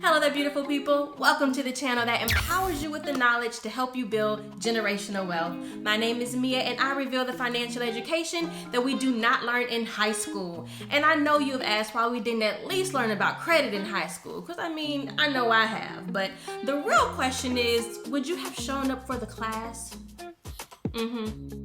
Hello there, beautiful people. Welcome to the channel that empowers you with the knowledge to help you build generational wealth. My name is Mia, and I reveal the financial education that we do not learn in high school. And I know you've asked why we didn't at least learn about credit in high school, because I know I have. But the real question is, would you have shown up for the class?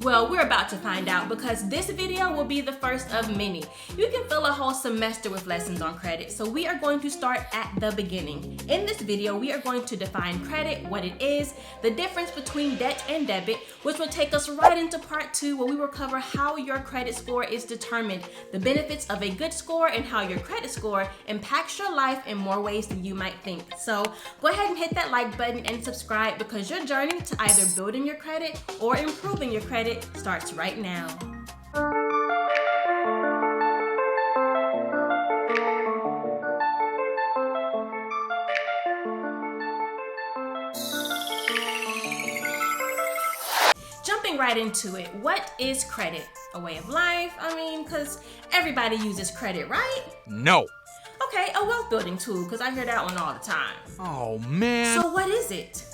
Well, we're about to find out because this video will be the first of many. You can fill a whole semester with lessons on credit, so we are going to start at the beginning. In this video, we are going to define credit, what it is, the difference between debt and debit, which will take us right into part 2 where we will cover how your credit score is determined, the benefits of a good score, and how your credit score impacts your life in more ways than you might think. So go ahead and hit that like button and subscribe because your journey to either building your credit or improving your credit starts right now. Jumping right into it, what is credit? A way of life? Because everybody uses credit, right? No. Okay, a wealth building tool, because I hear that one all the time. Oh, man. So what is it?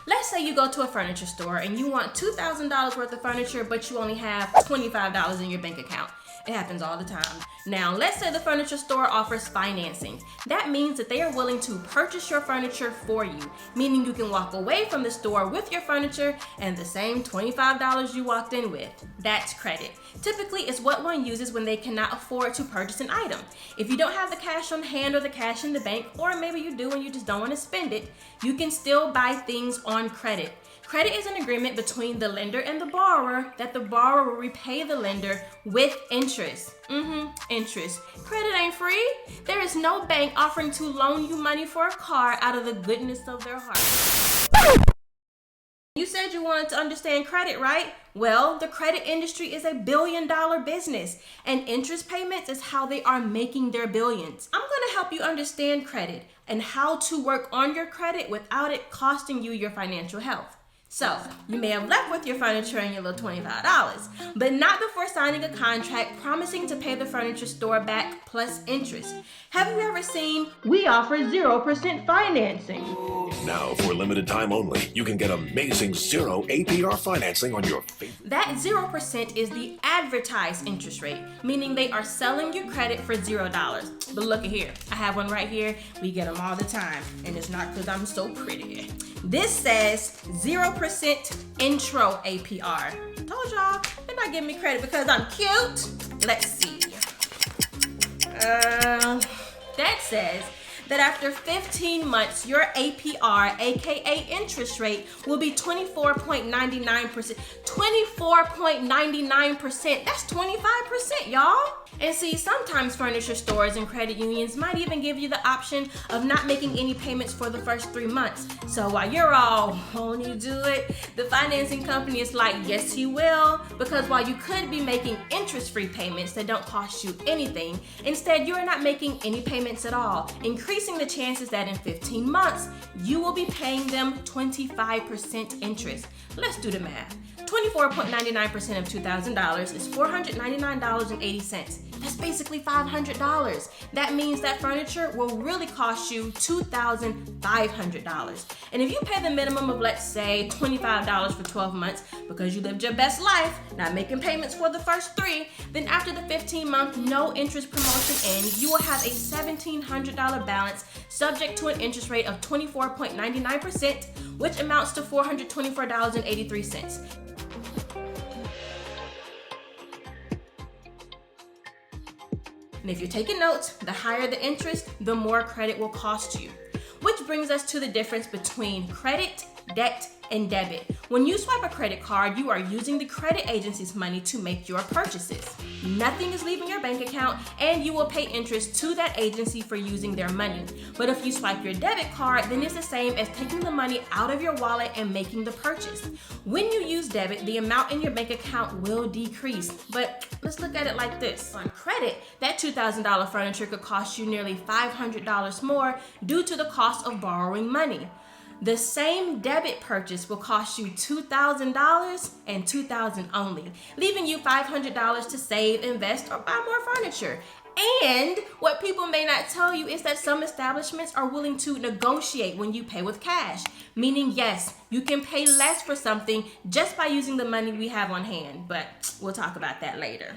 Let's say you go to a furniture store and you want $2,000 worth of furniture, but you only have $25 in your bank account. It happens all the time. Now, let's say the furniture store offers financing. That means that they are willing to purchase your furniture for you, meaning you can walk away from the store with your furniture and the same $25 you walked in with. That's credit. Typically, it's what one uses when they cannot afford to purchase an item. If you don't have the cash on hand or the cash in the bank, or maybe you do and you just don't want to spend it, you can still buy things on credit. Credit is an agreement between the lender and the borrower that the borrower will repay the lender with interest. Interest. Credit ain't free. There is no bank offering to loan you money for a car out of the goodness of their heart. You said you wanted to understand credit, right? Well, the credit industry is a billion-dollar business, and interest payments is how they are making their billions. I'm going to help you understand credit and how to work on your credit without it costing you your financial health. So, you may have left with your furniture and your little $25, but not before signing a contract promising to pay the furniture store back plus interest. Have you ever seen, "We offer 0% financing"? Now, for a limited time only, you can get amazing 0 APR financing on your favorite. That 0% is the advertised interest rate, meaning they are selling you credit for $0. But look at here, I have one right here. We get them all the time, and it's not because I'm so pretty. This says 0% intro APR. Told y'all, they're not giving me credit because I'm cute. Let's see. That says that after 15 months, your APR, aka interest rate, will be 24.99%. 24.99%. That's 25%, y'all. And see, sometimes furniture stores and credit unions might even give you the option of not making any payments for the first 3 months. So while you're all, won't you do it? The financing company is like, yes, he will. Because while you could be making interest-free payments that don't cost you anything, instead you're not making any payments at all, increasing the chances that in 15 months, you will be paying them 25% interest. Let's do the math. 24.99% of $2,000 is $499.80. That's basically $500. That means that furniture will really cost you $2,500. And if you pay the minimum of, let's say, $25 for 12 months because you lived your best life, not making payments for the first 3, then after the 15-month no interest promotion end, you will have a $1,700 balance subject to an interest rate of 24.99%, which amounts to $424.83. And if you're taking notes, the higher the interest, the more credit will cost you. Which brings us to the difference between credit, debt, and debit. When you swipe a credit card, you are using the credit agency's money to make your purchases. Nothing is leaving your bank account, and you will pay interest to that agency for using their money. But if you swipe your debit card, then it's the same as taking the money out of your wallet and making the purchase. When you use debit, the amount in your bank account will decrease. But let's look at it like this. On credit, that $2,000 furniture could cost you nearly $500 more due to the cost of borrowing money. The same debit purchase will cost you $2,000 and $2,000 only, leaving you $500 to save, invest, or buy more furniture. And what people may not tell you is that some establishments are willing to negotiate when you pay with cash, meaning yes, you can pay less for something just by using the money we have on hand, but we'll talk about that later.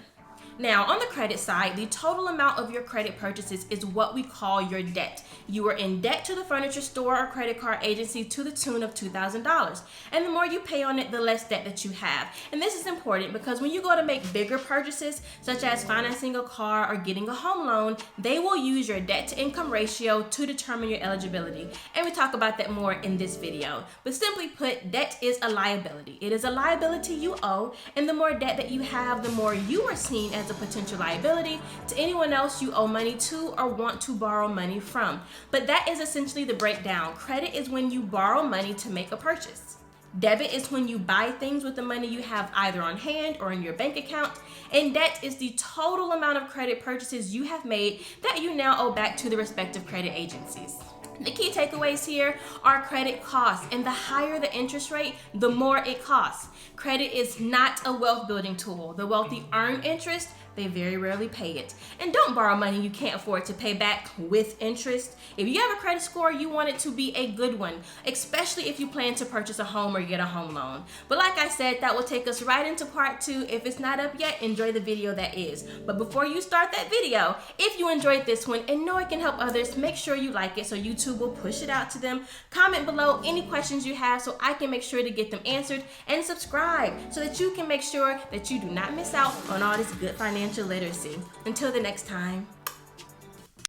Now, on the credit side, the total amount of your credit purchases is what we call your debt. You are in debt to the furniture store or credit card agency to the tune of $2,000. And the more you pay on it, the less debt that you have. And this is important because when you go to make bigger purchases, such as financing a car or getting a home loan, they will use your debt to income ratio to determine your eligibility. And we talk about that more in this video. But simply put, debt is a liability. It is a liability you owe, and the more debt that you have, the more you are seen as a potential liability to anyone else you owe money to or want to borrow money from. But that is essentially the breakdown. Credit is when you borrow money to make a purchase. Debit is when you buy things with the money you have either on hand or in your bank account. And debt is the total amount of credit purchases you have made that you now owe back to the respective credit agencies. The key takeaways here are credit costs, and the higher the interest rate, the more it costs. Credit is not a wealth building tool. The wealthy earn interest, they very rarely pay it. And don't borrow money you can't afford to pay back with interest. If you have a credit score, you want it to be a good one, especially if you plan to purchase a home or get a home loan. But like I said, that will take us right into part 2. If it's not up yet, enjoy the video that is. But before you start that video, if you enjoyed this one and know it can help others, make sure you like it so YouTube will push it out to them. Comment below any questions you have so I can make sure to get them answered, and subscribe so that you can make sure that you do not miss out on all this good financial literacy. Until the next time.